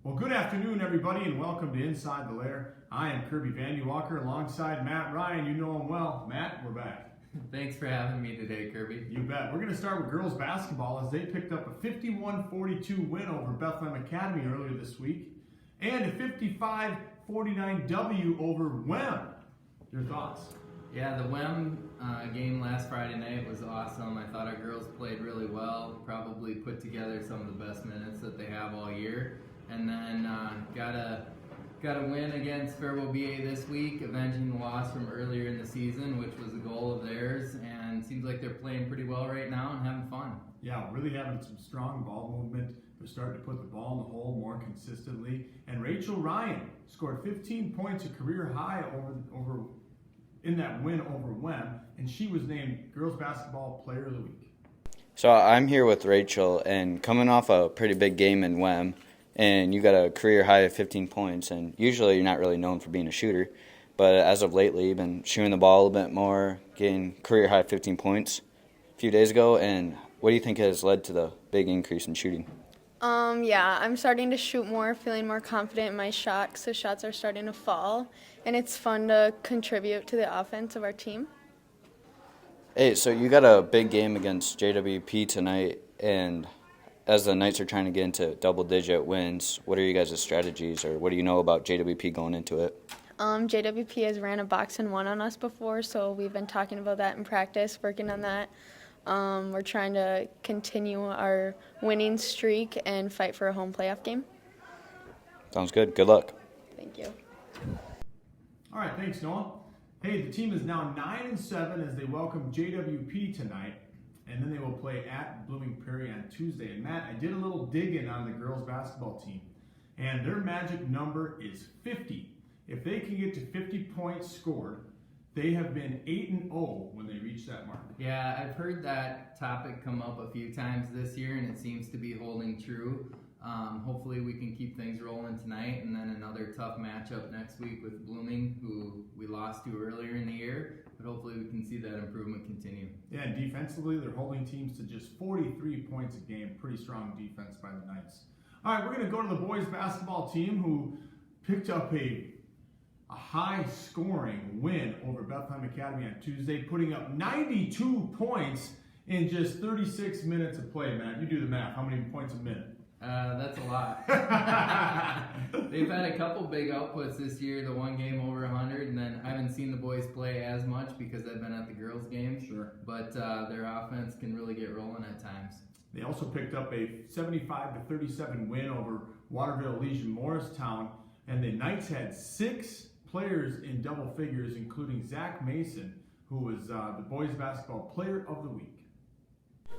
Well, good afternoon, everybody, and welcome to Inside the Lair. I am Kirby Vandy-Walker alongside Matt Ryan. You know him well. Matt, we're back. Thanks for having me today, Kirby. You bet. We're going to start with girls basketball as they picked up a 51-42 win over Bethlehem Academy earlier this week and a 55-49 W over WEM. Your thoughts? Yeah, the WEM game last Friday night was awesome. I thought our girls played really well, probably put together some of the best minutes that they have all year. And then got a win against Faribault BA this week, avenging the loss from earlier in the season, which was a goal of theirs. And seems like they're playing pretty well right now and having fun. Yeah, really having some strong ball movement. They're starting to put the ball in the hole more consistently. And Rachel Ryan scored 15 points, a career high over in that win over WEM, and she was named Girls Basketball Player of the Week. So I'm here with Rachel, and coming off a pretty big game in WEM, and you got a career high of 15 points, and usually you're not really known for being a shooter, but as of lately you've been shooting the ball a little bit more, getting career high 15 points a few days ago, and what do you think has led to the big increase in shooting? Yeah, I'm starting to shoot more, feeling more confident in my shot, so shots are starting to fall, and it's fun to contribute to the offense of our team. Hey, so you got a big game against JWP tonight, and as the Knights are trying to get into double-digit wins, what are you guys' strategies, or what do you know about JWP going into it? JWP has ran a box and one on us before, so we've been talking about that in practice, working on that. We're trying to continue our winning streak and fight for a home playoff game. Sounds good. Good luck. Thank you. All right, thanks, Noah. Hey, the team is now 9-7 as they welcome JWP tonight, and then they will play at Blooming Prairie on Tuesday. And Matt, I did a little digging on the girls basketball team, and their magic number is 50. If they can get to 50 points scored, they have been 8-0 when they reach that mark. Yeah, I've heard that topic come up a few times this year, and it seems to be holding true. Hopefully we can keep things rolling tonight, and then another tough matchup next week with Blooming, who we lost to earlier in the year, but hopefully we can see that improvement continue. Yeah, and defensively, they're holding teams to just 43 points a game. Pretty strong defense by the Knights. All right, we're going to go to the boys basketball team, who picked up a high-scoring win over Bethlehem Academy on Tuesday, putting up 92 points in just 36 minutes of play, Matt. You do the math. How many points a minute? That's a lot. They've had a couple big outputs this year, the one game over 100, and then I haven't seen the boys play as much because I've been at the girls' games. Sure. But their offense can really get rolling at times. They also picked up a 75-37 win over Waterville Legion Morristown, and the Knights had 6 players in double figures, including Zach Mason, who was the boys basketball player of the week.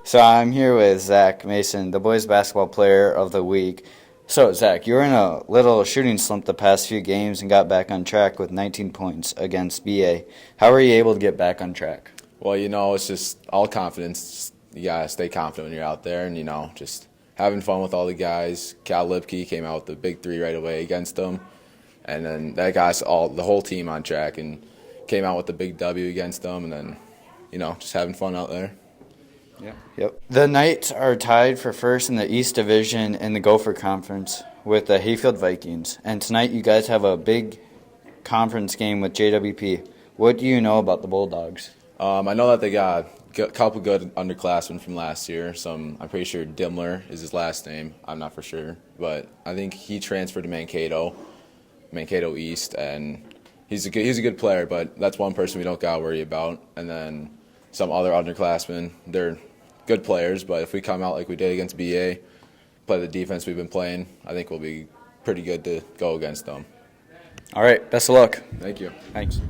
So I'm here with Zach Mason, the boys basketball player of the week. So Zach, you were in a little shooting slump the past few games and got back on track with 19 points against BA. How were you able to get back on track? Well, it's just all confidence. You gotta stay confident when you're out there, and just having fun with all the guys. Cal Lipke came out with the big 3 right away against them. And then that got the whole team on track and came out with the big W against them, and then, just having fun out there. Yeah. Yep. The Knights are tied for first in the East Division in the Gopher Conference with the Hayfield Vikings. And tonight you guys have a big conference game with JWP. What do you know about the Bulldogs? I know that they got a couple good underclassmen from last year. I'm pretty sure Dimmler is his last name. I'm not for sure. But I think he transferred to Mankato East, and he's a good player, but that's one person we don't got to worry about. And then some other underclassmen, they're good players, but if we come out like we did against BA, play the defense we've been playing, I think we'll be pretty good to go against them. All right, best of luck. Thank you. Thanks.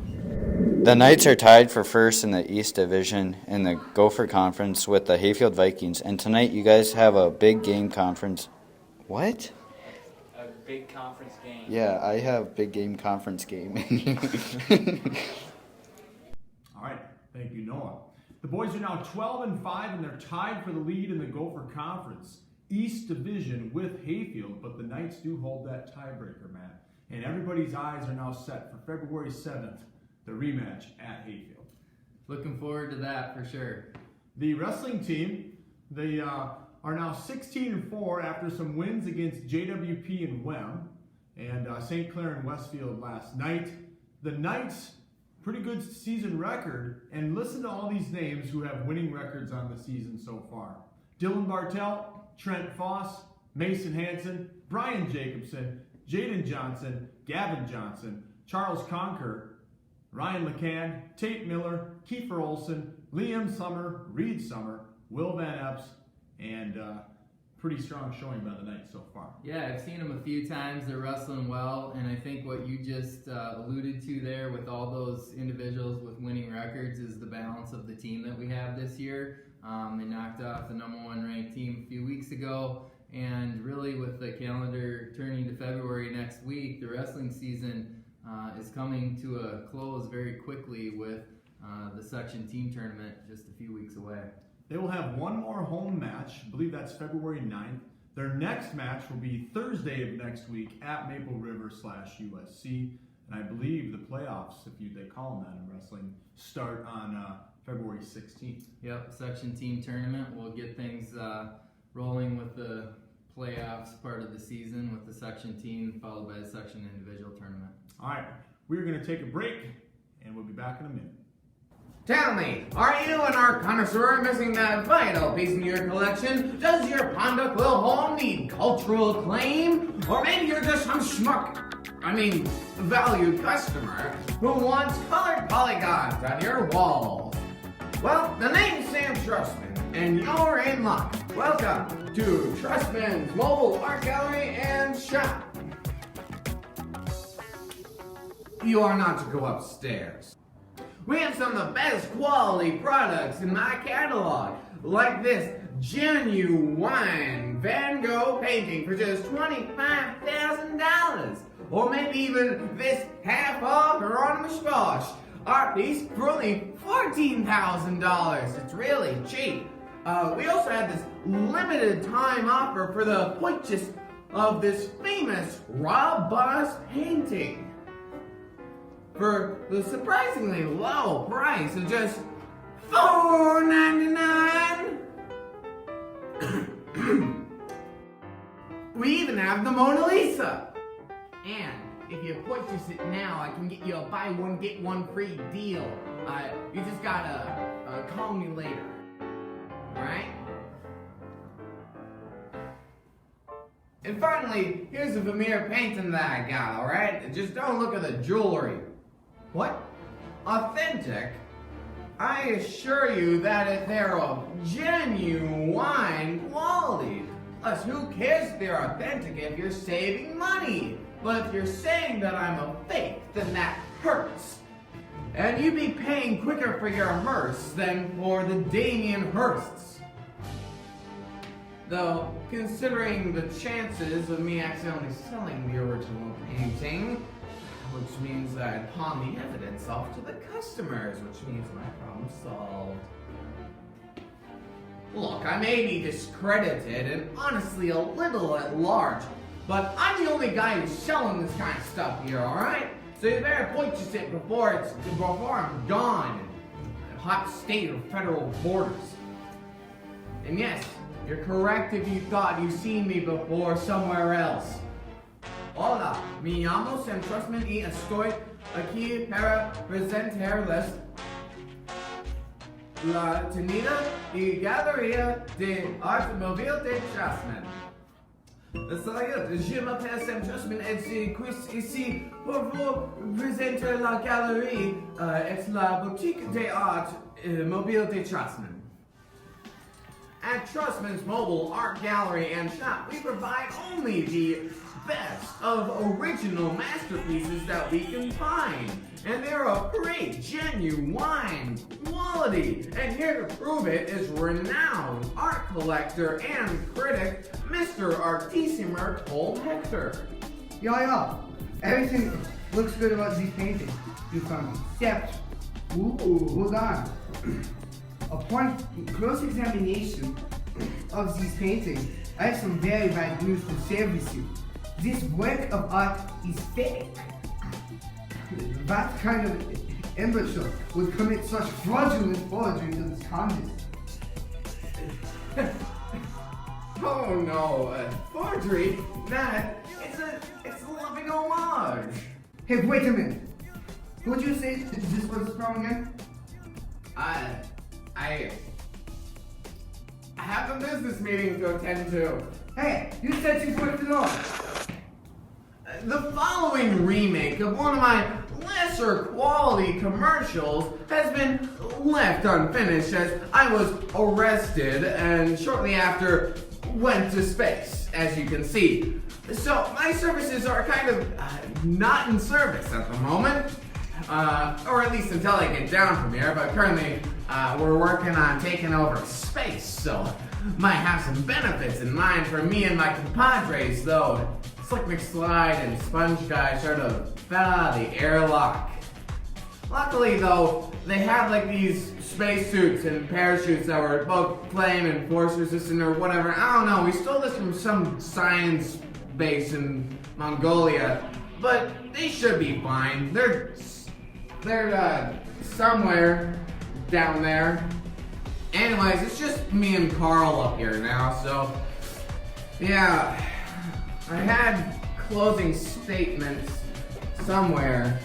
The Knights are tied for first in the East Division in the Gopher Conference with the Hayfield Vikings, and tonight you guys have a big game conference. What? Big conference game. Yeah, I have big game conference game. All right, thank you, Noah. The boys are now 12-5, and they're tied for the lead in the Gopher Conference East Division with Hayfield, but the Knights do hold that tiebreaker, Matt. And everybody's eyes are now set for February 7th, the rematch at Hayfield. Looking forward to that for sure. The wrestling team, they are now 16-4 after some wins against JWP and WEM and St. Clair and Westfield last night. The Knights, pretty good season record, and listen to all these names who have winning records on the season so far. Dylan Bartell, Trent Foss, Mason Hansen, Brian Jacobson, Jaden Johnson, Gavin Johnson, Charles Conker, Ryan McCann, Tate Miller, Kiefer Olson, Liam Summer, Reed Summer, Will Van Epps, and pretty strong showing by the Knights so far. Yeah, I've seen them a few times. They're wrestling well, and I think what you just alluded to there with all those individuals with winning records is the balance of the team that we have this year. They knocked off the #1 ranked team a few weeks ago, and really with the calendar turning to February next week, the wrestling season is coming to a close very quickly with the section team tournament just a few weeks away. They will have one more home match. I believe that's February 9th. Their next match will be Thursday of next week at Maple River /USC. And I believe the playoffs, they call them that in wrestling, start on February 16th. Yep, section team tournament. We'll get things rolling with the playoffs part of the season with the section team, followed by the section individual tournament. All right, we're going to take a break, and we'll be back in a minute. Tell me, are you an art connoisseur missing that vital piece in your collection? Does your Ponda Quill home need cultural acclaim? Or maybe you're just some valued customer who wants colored polygons on your walls. Well, the name's Sam Trustman, and you're in luck. Welcome to Trustman's Mobile Art Gallery and Shop. You are not to go upstairs. We have some of the best quality products in my catalog, like this genuine Van Gogh painting for just $25,000, or maybe even this half-off Hieronymus Bosch art piece for only $14,000. It's really cheap. We also have this limited time offer for the purchase of this famous Rob Boss painting for the surprisingly low price of just $4.99. We even have the Mona Lisa. And if you purchase it now, I can get you a buy one, get one free deal. You just gotta call me later. Alright? And finally, here's a Vermeer painting that I got, alright? Just don't look at the jewelry. What? Authentic? I assure you that if they're of genuine quality. Plus, who cares if they're authentic if you're saving money? But if you're saying that I'm a fake, then that hurts. And you'd be paying quicker for your hearse than for the Damien Hirsts. Though, considering the chances of me accidentally selling the original painting, which means that I pawn the evidence off to the customers, which means my problem's solved. Look, I may be discredited and honestly a little at large, but I'm the only guy who's selling this kind of stuff here, alright? So you better purchase it before I'm gone in a hot state or federal borders. And yes, you're correct if you thought you've seen me before somewhere else. Hola, me llamo Sam Trustman y estoy aquí para presentarles la tenida y galería de arte móvil de Trustman. Salut, je m'appelle Sam Trustman et je suis ici pour vous présenter la galerie et la boutique d'art mobile de Trustman. At Trustman's Mobile Art Gallery and Shop, we provide only the best of original masterpieces that we can find. And they're of great, genuine quality. And here to prove it is renowned art collector and critic, Mr. Artissimer Cole Hector. Yeah. Everything looks good about these paintings you found, except, hold on. Upon close examination of these paintings, I have some very bad news to share with you. This work of art is fake. That kind of imbecile would commit such fraudulent forgery to this contest. Oh no, forgery? That, it's a loving homage. Hey, wait a minute. Who'd you say this was from again? I have a business meeting to attend to. Hey, you said you put it on. The following remake of one of my lesser quality commercials has been left unfinished as I was arrested and shortly after went to space, as you can see. So my services are kind of not in service at the moment, or at least until I get down from here, but currently we're working on taking over space, so might have some benefits in mind for me and my compadres, though Slick McSlide and Sponge Guy sort of fell out of the airlock. Luckily, though, they had like these spacesuits and parachutes that were both flame and force resistant or whatever. I don't know, we stole this from some science base in Mongolia, but they should be fine. They're somewhere down there. Anyways, it's just me and Carl up here now, so yeah, I had closing statements somewhere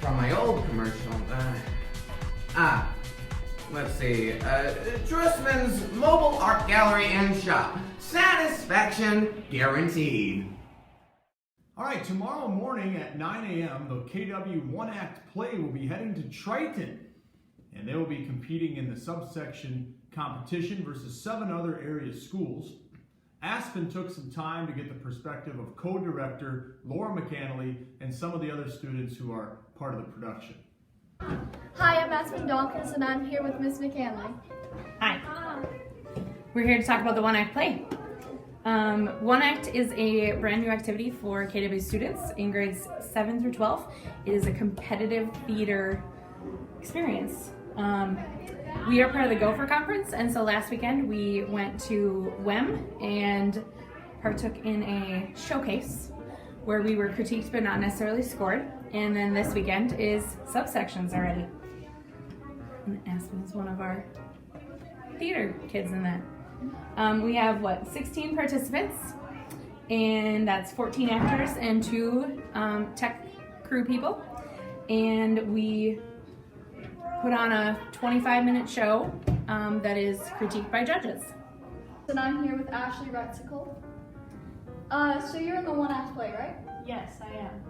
from my old commercial. Let's see. Dressman's Mobile Art Gallery and Shop. Satisfaction guaranteed. All right, tomorrow morning at 9 a.m., the KW one-act play will be heading to Triton, and they will be competing in the subsection competition versus 7 other area schools. Aspen took some time to get the perspective of co-director Laura McAnally and some of the other students who are part of the production. Hi, I'm Aspen Dawkins, and I'm here with Miss McAnally. Hi. We're here to talk about the One Act play. One Act is a brand new activity for KW students in grades 7 through 12. It is a competitive theater experience. We are part of the Gopher Conference, and so last weekend we went to WEM and partook in a showcase where we were critiqued but not necessarily scored. And then this weekend is subsections already. And Aspen is one of our theater kids in that. We have 16 participants, and that's 14 actors and 2 tech crew people. And we put on a 25-minute show that is critiqued by judges. And I'm here with Ashley Retzicle. So you're in the One Act play, right? Yes, I am.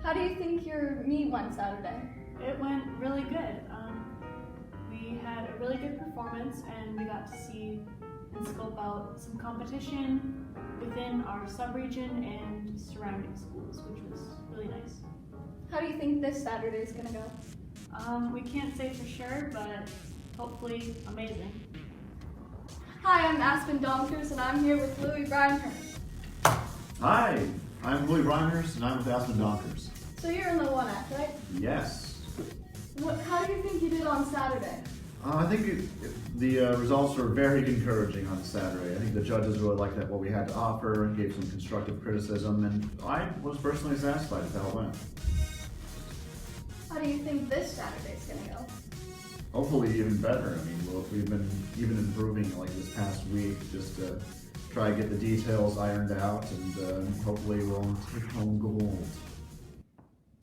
How do you think your meet went Saturday? It went really good. We had a really good performance, and we got to see and scope out some competition within our sub-region and surrounding schools, which was really nice. How do you think this Saturday is gonna go? We can't say for sure, but hopefully amazing. Hi, I'm Aspen Donkers, and I'm here with Louis Breinhurst. Hi, I'm Louis Breinhurst, and I'm with Aspen Donkers. So you're in the One Act, right? Yes. How do you think you did on Saturday? I think the results were very encouraging on Saturday. I think the judges really liked what we had to offer and gave some constructive criticism, and I was personally satisfied with how it went. How do you think this Saturday's gonna go? Hopefully even better. I mean, we've been even improving like this past week just to try to get the details ironed out, and hopefully we'll take home gold.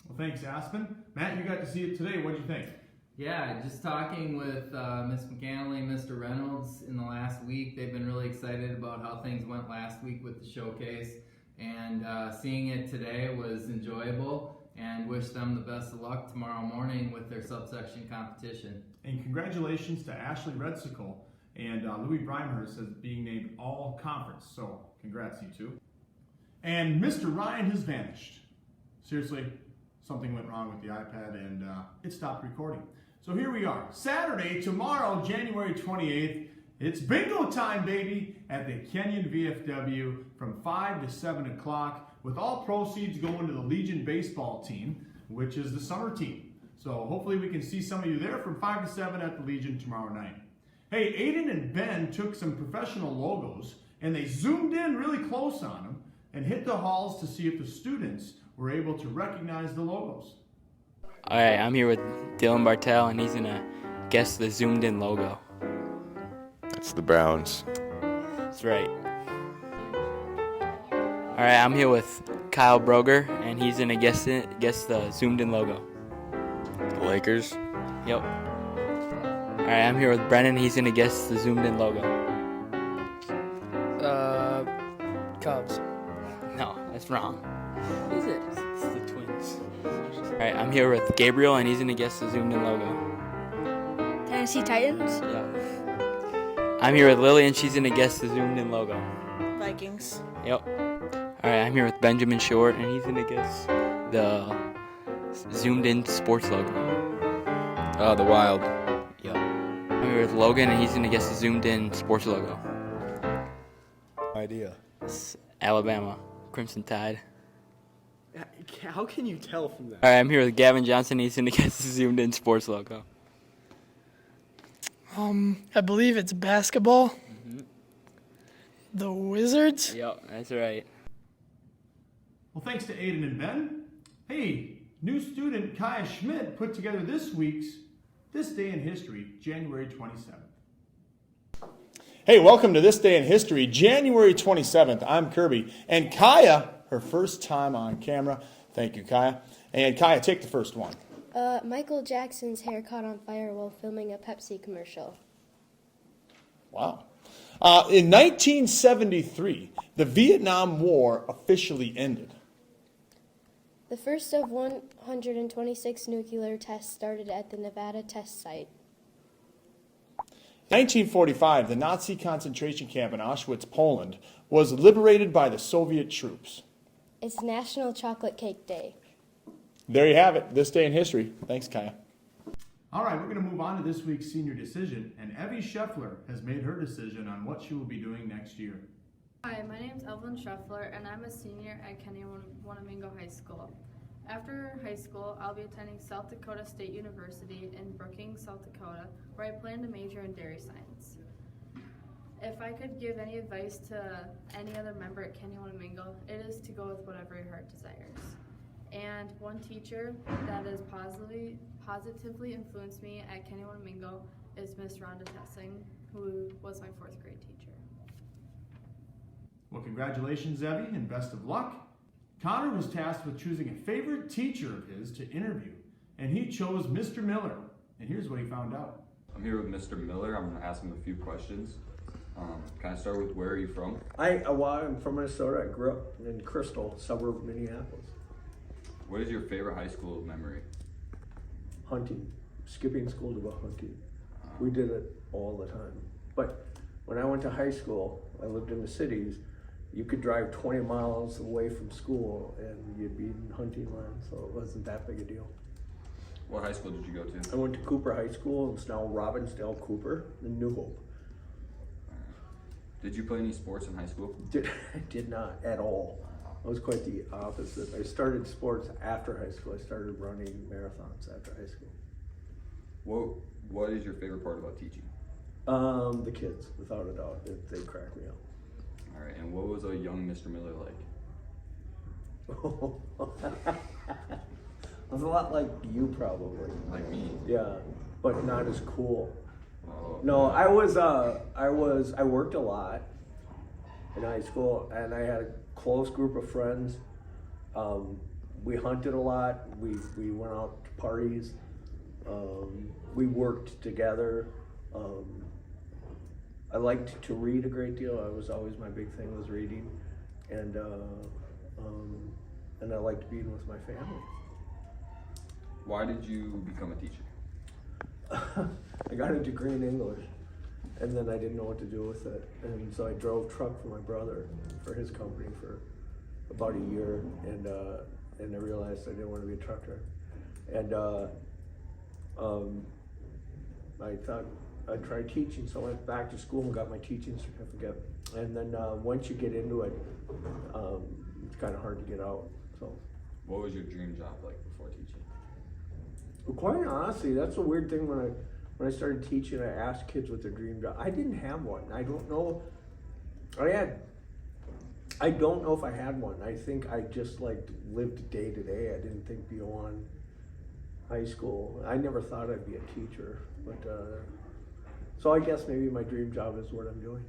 Well, thanks, Aspen. Matt, you got to see it today. What did you think? Yeah, just talking with Miss McAnally and Mr. Reynolds in the last week. They've been really excited about how things went last week with the showcase, and seeing it today was enjoyable, and wish them the best of luck tomorrow morning with their subsection competition. And congratulations to Ashley Redsicle and Louis Breinhurst as being named all conference. So congrats, you two. And Mr. Ryan has vanished. Seriously, something went wrong with the iPad and it stopped recording. So here we are. Saturday, tomorrow, January 28th. It's bingo time, baby, at the Kenyon VFW from 5 to 7 o'clock, with all proceeds going to the Legion baseball team, which is the summer team. So hopefully we can see some of you there from 5 to 7 at the Legion tomorrow night. Hey, Aiden and Ben took some professional logos and they zoomed in really close on them and hit the halls to see if the students were able to recognize the logos. All right, I'm here with Dylan Bartel, and he's gonna guess the zoomed in logo. It's the Browns. That's right. All right, I'm here with Kyle Broger, and he's gonna guess the zoomed-in logo. The Lakers. Yep. All right, I'm here with Brennan. He's gonna guess the zoomed-in logo. Cubs. No, that's wrong. Is it? It's the Twins. All right, I'm here with Gabriel, and he's gonna guess the zoomed-in logo. Tennessee Titans. Yeah. I'm here with Lily, and she's gonna guess the zoomed-in logo. Vikings. Yep. All right, I'm here with Benjamin Short, and he's gonna guess the zoomed-in sports logo. The Wild. Yep. I'm here with Logan, and he's gonna guess the zoomed-in sports logo. Idea. It's Alabama, Crimson Tide. How can you tell from that? All right, I'm here with Gavin Johnson. He's gonna guess the zoomed-in sports logo. I believe it's basketball. The Wizards? Yep, that's right. Well, thanks to Aiden and Ben. Hey, new student Kaya Schmidt put together this Day in History, January 27th. Hey, welcome to This Day in History, January 27th. I'm Kirby. And Kaya, her first time on camera. Thank you, Kaya. And Kaya, take the first one. Michael Jackson's hair caught on fire while filming a Pepsi commercial. Wow. In 1973, the Vietnam War officially ended. The first of 126 nuclear tests started at the Nevada test site. 1945, the Nazi concentration camp in Auschwitz, Poland, was liberated by the Soviet troops. It's National Chocolate Cake Day. There you have it, This Day in History. Thanks, Kaya. All right, we're going to move on to this week's senior decision, and Evelyn Scheffler has made her decision on what she will be doing next year. Hi, my name is Evelyn Scheffler, and I'm a senior at Kenny-Wanamingo High School. After high school, I'll be attending South Dakota State University in Brookings, South Dakota, where I plan to major in dairy science. If I could give any advice to any other member at Kenny-Wanamingo, it is to go with whatever your heart desires. And one teacher that has positively influenced me at Kenny-Wanamingo is Miss Rhonda Tessing, who was my 4th grade teacher. Well, congratulations, Evie, and best of luck. Connor was tasked with choosing a favorite teacher of his to interview, and he chose Mr. Miller. And here's what he found out. I'm here with Mr. Miller. I'm going to ask him a few questions. Can I start with where are you from? I'm from Minnesota. I grew up in Crystal, suburb of Minneapolis. What is your favorite high school memory? Hunting. Skipping school to go hunting. We did it all the time. But when I went to high school, I lived in the cities. You could drive 20 miles away from school and you'd be in hunting land, so it wasn't that big a deal. What high school did you go to? I went to Cooper High School. It's now Robbinsdale Cooper in New Hope. Did you play any sports in high school? Did not at all. I was quite the opposite. I started sports after high school. I started running marathons after high school. What is your favorite part about teaching? The kids, without a doubt. They crack me up. All right, and what was a young Mr. Miller like? I was a lot like you, probably. Like me? Yeah, but not as cool. Oh, no, I worked a lot in high school, and I had a close group of friends. We hunted a lot. We went out to parties. We worked together. I liked to read a great deal. I was always, my big thing was reading, and I liked being with my family. Why did you become a teacher? I got a degree in English, and then I didn't know what to do with it, and so I drove truck for my brother for his company for about a year, and I realized I didn't want to be a trucker, and I thought I'd try teaching, so I went back to school and got my teaching certificate, and then once you get into it, it's kind of hard to get out. So, what was your dream job like before teaching? Well, quite honestly, that's a weird thing. When I started teaching, I asked kids what their dream job. I didn't have one. I don't know. I don't know if I had one. I think I just lived day to day. I didn't think beyond high school. I never thought I'd be a teacher, but so I guess maybe my dream job is what I'm doing.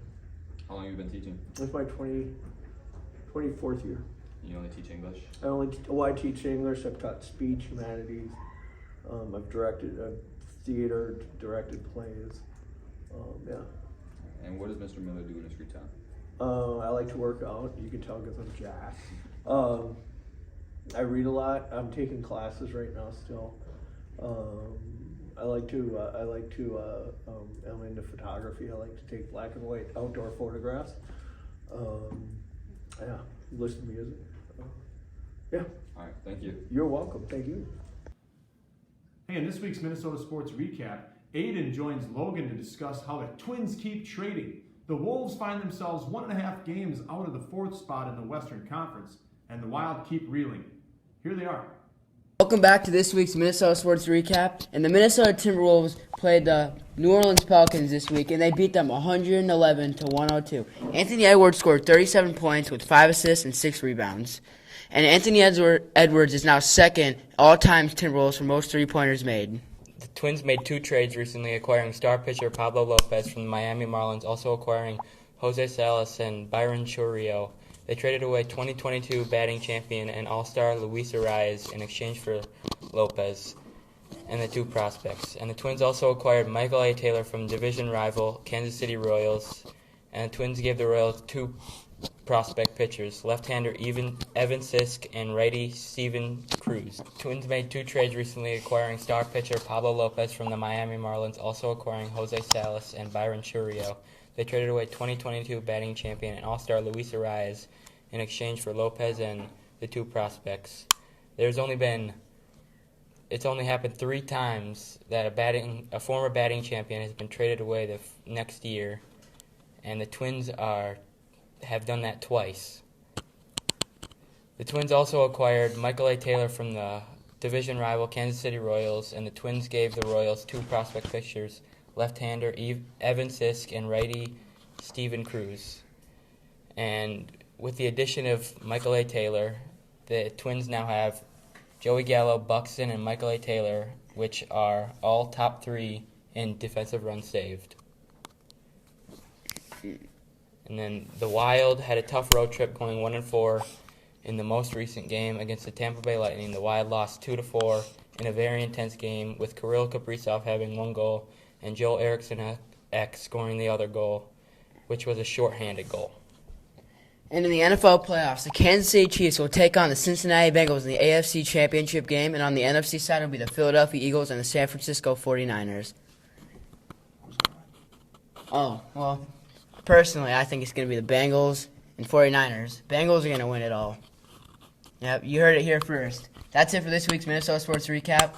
How long have you been teaching? It's my 20 24th year. You only teach English? I teach English. I've taught speech, humanities. I've directed theater, directed plays. Yeah. And what does Mr. Miller do in his free time? I like to work out. You can tell because I'm jacked. I read a lot. I'm taking classes right now still. I'm into photography. I like to take black and white outdoor photographs. Yeah, listen to music. Yeah. All right, thank you. You're welcome. Thank you. Hey, in this week's Minnesota Sports Recap, Aiden joins Logan to discuss how the Twins keep trading. The Wolves find themselves 1.5 games out of the 4th spot in the Western Conference, and the Wild keep reeling. Here they are. Welcome back to this week's Minnesota Sports Recap. And the Minnesota Timberwolves played the New Orleans Pelicans this week, and they beat them 111-102. Anthony Edwards scored 37 points with 5 assists and 6 rebounds. And Anthony Edwards is now second all-time Timberwolves for most three-pointers made. The Twins made 2 trades recently, acquiring star pitcher Pablo Lopez from the Miami Marlins, also acquiring Jose Salas and Byron Churrio. They traded away 2022 batting champion and all-star Luis Arias in exchange for Lopez and the 2 prospects. And the Twins also acquired Michael A. Taylor from division rival Kansas City Royals. And the Twins gave the Royals 2 prospect pitchers, left-hander Evan Sisk and righty Steven Cruz. Twins made 2 trades recently, acquiring star pitcher Pablo Lopez from the Miami Marlins, also acquiring Jose Salas and Byron Churrio. They traded away 2022 batting champion and all-star Luis Arias in exchange for Lopez and the 2 prospects. It's only happened 3 times that a former batting champion has been traded away the next year, and the Twins have done that twice. The Twins also acquired Michael A. Taylor from the division rival Kansas City Royals, and the Twins gave the Royals 2 prospect pitchers, left-hander Evan Sisk and righty Steven Cruz. And with the addition of Michael A. Taylor, the Twins now have Joey Gallo, Buxton, and Michael A. Taylor, which are all top 3 in defensive runs saved. And then the Wild had a tough road trip, going 1-4 in the most recent game against the Tampa Bay Lightning. The Wild lost 2-4 in a very intense game, with Kirill Kaprizov having 1 goal and Joel Eriksson scoring the other goal, which was a shorthanded goal. And in the NFL playoffs, the Kansas City Chiefs will take on the Cincinnati Bengals in the AFC Championship game, and on the NFC side will be the Philadelphia Eagles and the San Francisco 49ers. Oh, well, personally, I think it's going to be the Bengals and 49ers. Bengals are going to win it all. Yep, you heard it here first. That's it for this week's Minnesota Sports Recap.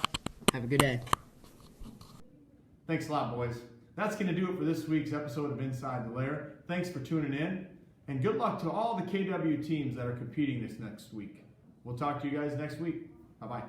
Have a good day. Thanks a lot, boys. That's going to do it for this week's episode of Inside the Lair. Thanks for tuning in, and good luck to all the KW teams that are competing this next week. We'll talk to you guys next week. Bye-bye.